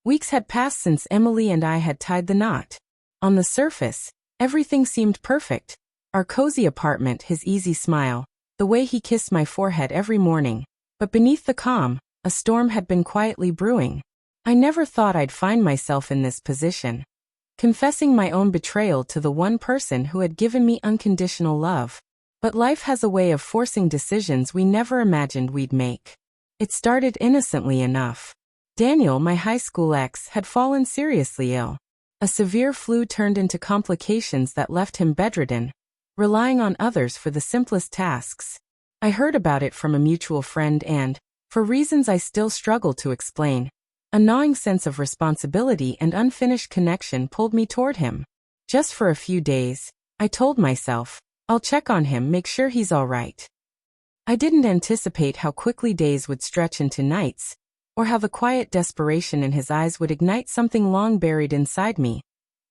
Weeks had passed since Emily and I had tied the knot. On the surface, everything seemed perfect. Our cozy apartment, his easy smile, the way he kissed my forehead every morning. But beneath the calm, a storm had been quietly brewing. I never thought I'd find myself in this position, confessing my own betrayal to the one person who had given me unconditional love. But life has a way of forcing decisions we never imagined we'd make. It started innocently enough. Daniel, my high school ex, had fallen seriously ill. A severe flu turned into complications that left him bedridden, relying on others for the simplest tasks. I heard about it from a mutual friend and, for reasons I still struggle to explain, a gnawing sense of responsibility and unfinished connection pulled me toward him. Just for a few days, I told myself, I'll check on him, make sure he's all right. I didn't anticipate how quickly days would stretch into nights, or how the quiet desperation in his eyes would ignite something long buried inside me.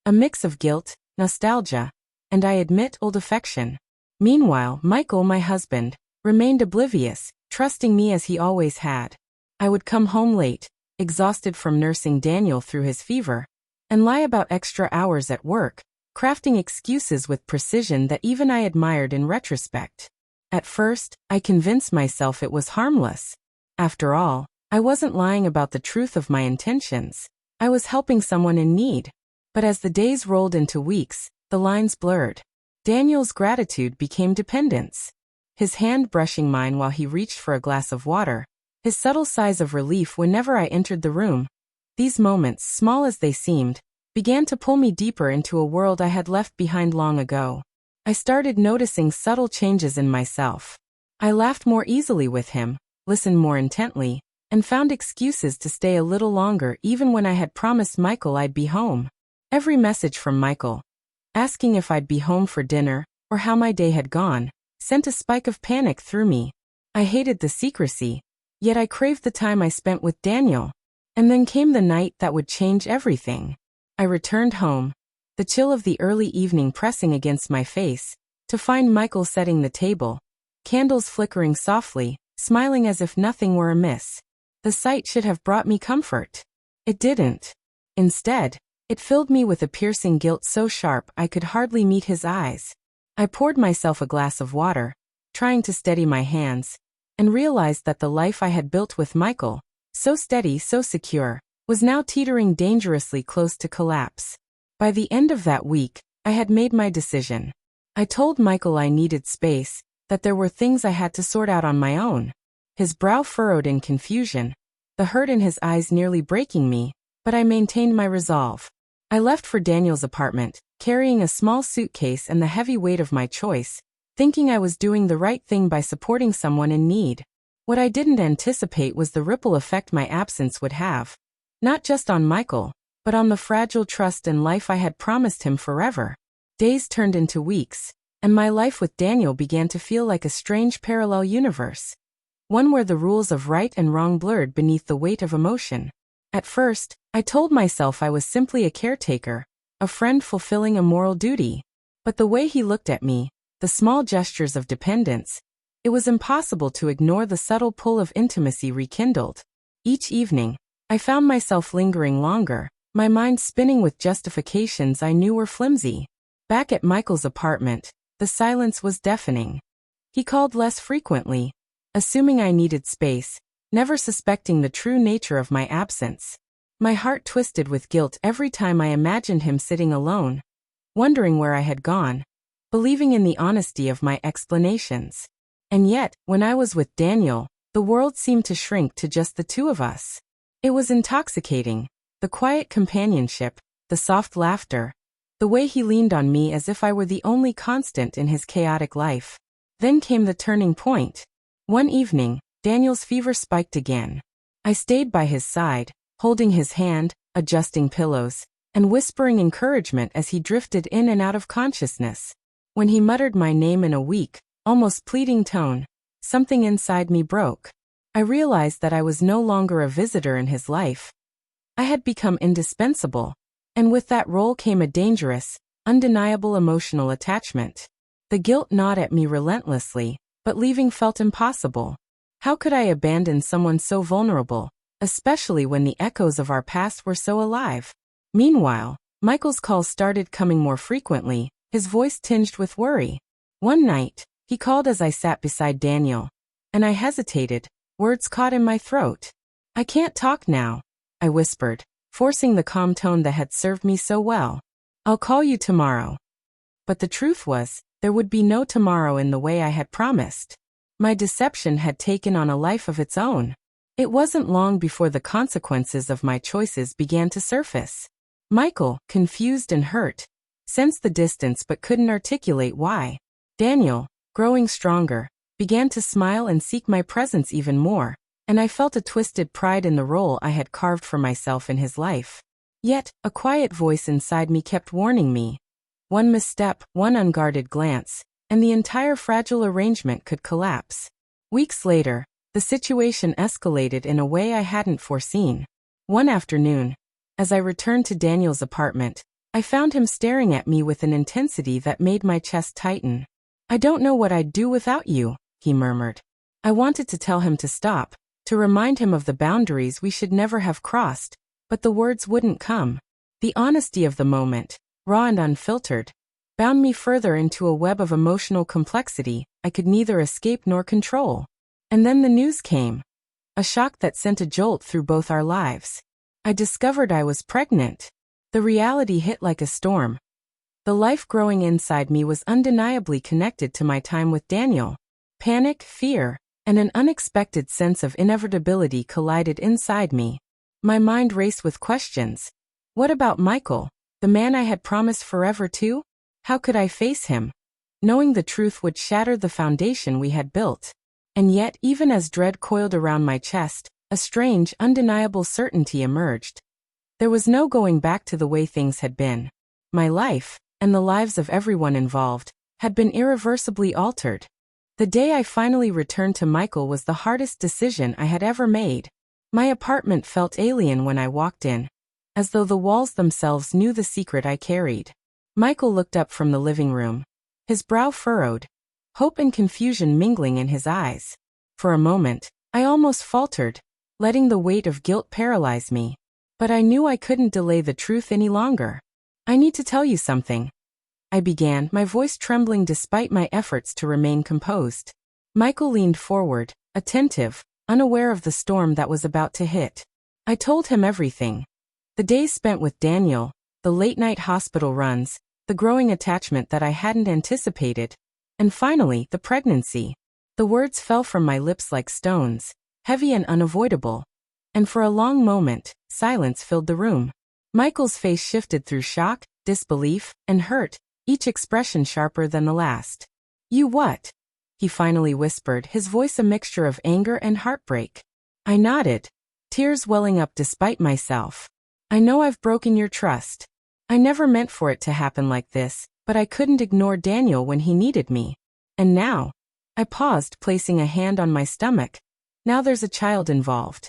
A mix of guilt, nostalgia, and I admit old affection. Meanwhile, Michael, my husband, remained oblivious, trusting me as he always had. I would come home late, exhausted from nursing Daniel through his fever, and lie about extra hours at work, crafting excuses with precision that even I admired in retrospect. At first, I convinced myself it was harmless. After all, I wasn't lying about the truth of my intentions. I was helping someone in need. But as the days rolled into weeks, the lines blurred. Daniel's gratitude became dependence. His hand brushing mine while he reached for a glass of water, his subtle sighs of relief whenever I entered the room. These moments, small as they seemed, began to pull me deeper into a world I had left behind long ago. I started noticing subtle changes in myself. I laughed more easily with him, listened more intently, and found excuses to stay a little longer even when I had promised Michael I'd be home. Every message from Michael, asking if I'd be home for dinner, or how my day had gone, sent a spike of panic through me. I hated the secrecy, yet I craved the time I spent with Daniel. And then came the night that would change everything. I returned home, the chill of the early evening pressing against my face, to find Michael setting the table, candles flickering softly, smiling as if nothing were amiss. The sight should have brought me comfort. It didn't. Instead, it filled me with a piercing guilt so sharp I could hardly meet his eyes. I poured myself a glass of water, trying to steady my hands, and realized that the life I had built with Michael, so steady, so secure, was now teetering dangerously close to collapse. By the end of that week, I had made my decision. I told Michael I needed space, that there were things I had to sort out on my own. His brow furrowed in confusion, the hurt in his eyes nearly breaking me, but I maintained my resolve. I left for Daniel's apartment, carrying a small suitcase and the heavy weight of my choice, thinking I was doing the right thing by supporting someone in need. What I didn't anticipate was the ripple effect my absence would have. Not just on Michael, but on the fragile trust and life I had promised him forever. Days turned into weeks, and my life with Daniel began to feel like a strange parallel universe. One where the rules of right and wrong blurred beneath the weight of emotion. At first, I told myself I was simply a caretaker, a friend fulfilling a moral duty. But the way he looked at me, the small gestures of dependence, it was impossible to ignore the subtle pull of intimacy rekindled. Each evening, I found myself lingering longer, my mind spinning with justifications I knew were flimsy. Back at Michael's apartment, the silence was deafening. He called less frequently, assuming I needed space, never suspecting the true nature of my absence. My heart twisted with guilt every time I imagined him sitting alone, wondering where I had gone, believing in the honesty of my explanations. And yet, when I was with Daniel, the world seemed to shrink to just the two of us. It was intoxicating, the quiet companionship, the soft laughter, the way he leaned on me as if I were the only constant in his chaotic life. Then came the turning point. One evening, Daniel's fever spiked again. I stayed by his side, holding his hand, adjusting pillows, and whispering encouragement as he drifted in and out of consciousness. When he muttered my name in a weak, almost pleading tone, something inside me broke. I realized that I was no longer a visitor in his life. I had become indispensable, and with that role came a dangerous, undeniable emotional attachment. The guilt gnawed at me relentlessly, but leaving felt impossible. How could I abandon someone so vulnerable, especially when the echoes of our past were so alive. Meanwhile, Michael's calls started coming more frequently, his voice tinged with worry. One night, he called as I sat beside Daniel, and I hesitated, words caught in my throat. "I can't talk now," I whispered, forcing the calm tone that had served me so well. "I'll call you tomorrow." But the truth was, there would be no tomorrow in the way I had promised. My deception had taken on a life of its own. It wasn't long before the consequences of my choices began to surface. Michael, confused and hurt, sensed the distance but couldn't articulate why. Daniel, growing stronger, began to smile and seek my presence even more, and I felt a twisted pride in the role I had carved for myself in his life. Yet, a quiet voice inside me kept warning me. One misstep, one unguarded glance, and the entire fragile arrangement could collapse. Weeks later, the situation escalated in a way I hadn't foreseen. One afternoon, as I returned to Daniel's apartment, I found him staring at me with an intensity that made my chest tighten. "I don't know what I'd do without you," he murmured. I wanted to tell him to stop, to remind him of the boundaries we should never have crossed, but the words wouldn't come. The honesty of the moment, raw and unfiltered, bound me further into a web of emotional complexity I could neither escape nor control. And then the news came. A shock that sent a jolt through both our lives. I discovered I was pregnant. The reality hit like a storm. The life growing inside me was undeniably connected to my time with Daniel. Panic, fear, and an unexpected sense of inevitability collided inside me. My mind raced with questions. What about Michael, the man I had promised forever to? How could I face him? Knowing the truth would shatter the foundation we had built. And yet, even as dread coiled around my chest, a strange, undeniable certainty emerged. There was no going back to the way things had been. My life, and the lives of everyone involved, had been irreversibly altered. The day I finally returned to Michael was the hardest decision I had ever made. My apartment felt alien when I walked in, as though the walls themselves knew the secret I carried. Michael looked up from the living room, his brow furrowed, hope and confusion mingling in his eyes. For a moment, I almost faltered, letting the weight of guilt paralyze me. But I knew I couldn't delay the truth any longer. "I need to tell you something," I began, my voice trembling despite my efforts to remain composed. Michael leaned forward, attentive, unaware of the storm that was about to hit. I told him everything. The days spent with Daniel, the late-night hospital runs, the growing attachment that I hadn't anticipated, and finally, the pregnancy. The words fell from my lips like stones, heavy and unavoidable, and for a long moment, silence filled the room. Michael's face shifted through shock, disbelief, and hurt, each expression sharper than the last. "You what?" he finally whispered, his voice a mixture of anger and heartbreak. I nodded, tears welling up despite myself. "I know I've broken your trust. I never meant for it to happen like this, but I couldn't ignore Daniel when he needed me. And now," I paused, placing a hand on my stomach, "now there's a child involved."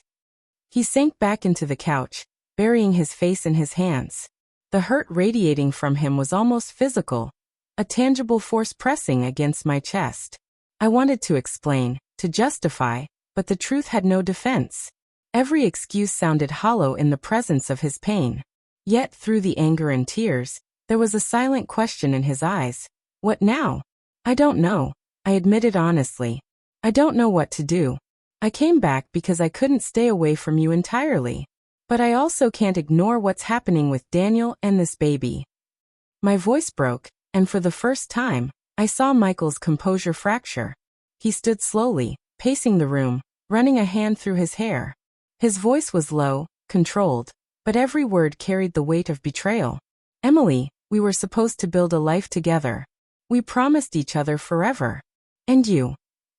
He sank back into the couch, burying his face in his hands. The hurt radiating from him was almost physical, a tangible force pressing against my chest. I wanted to explain, to justify, but the truth had no defense. Every excuse sounded hollow in the presence of his pain. Yet, through the anger and tears, there was a silent question in his eyes. "What now?" "I don't know," I admitted honestly. "I don't know what to do. I came back because I couldn't stay away from you entirely. But I also can't ignore what's happening with Daniel and this baby." My voice broke, and for the first time, I saw Michael's composure fracture. He stood slowly, pacing the room, running a hand through his hair. His voice was low, controlled, but every word carried the weight of betrayal. "Emily, we were supposed to build a life together. We promised each other forever. And you."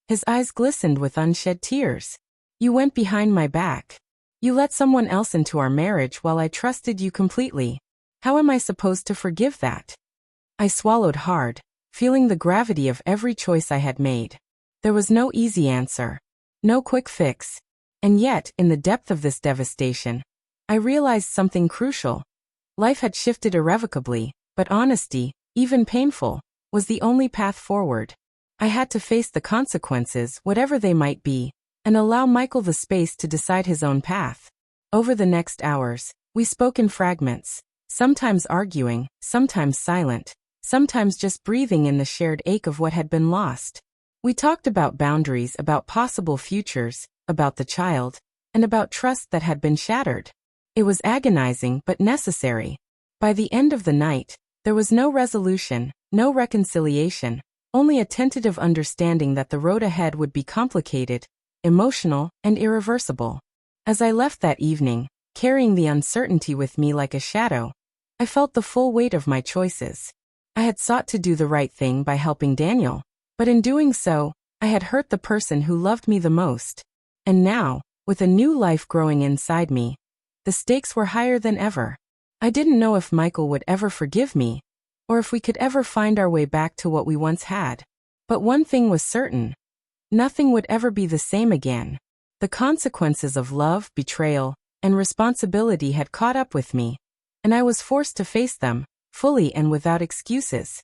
His eyes glistened with unshed tears. "You went behind my back. You let someone else into our marriage while I trusted you completely. How am I supposed to forgive that?" I swallowed hard, feeling the gravity of every choice I had made. There was no easy answer, no quick fix. And yet, in the depth of this devastation, I realized something crucial. Life had shifted irrevocably, but honesty, even painful, was the only path forward. I had to face the consequences, whatever they might be, and allow Michael the space to decide his own path. Over the next hours, we spoke in fragments, sometimes arguing, sometimes silent, sometimes just breathing in the shared ache of what had been lost. We talked about boundaries, about possible futures, about the child, and about trust that had been shattered. It was agonizing but necessary. By the end of the night, there was no resolution, no reconciliation, only a tentative understanding that the road ahead would be complicated, emotional, and irreversible. As I left that evening, carrying the uncertainty with me like a shadow, I felt the full weight of my choices. I had sought to do the right thing by helping Daniel, but in doing so, I had hurt the person who loved me the most. And now, with a new life growing inside me, the stakes were higher than ever. I didn't know if Michael would ever forgive me, or if we could ever find our way back to what we once had. But one thing was certain: nothing would ever be the same again. The consequences of love, betrayal, and responsibility had caught up with me, and I was forced to face them, fully and without excuses.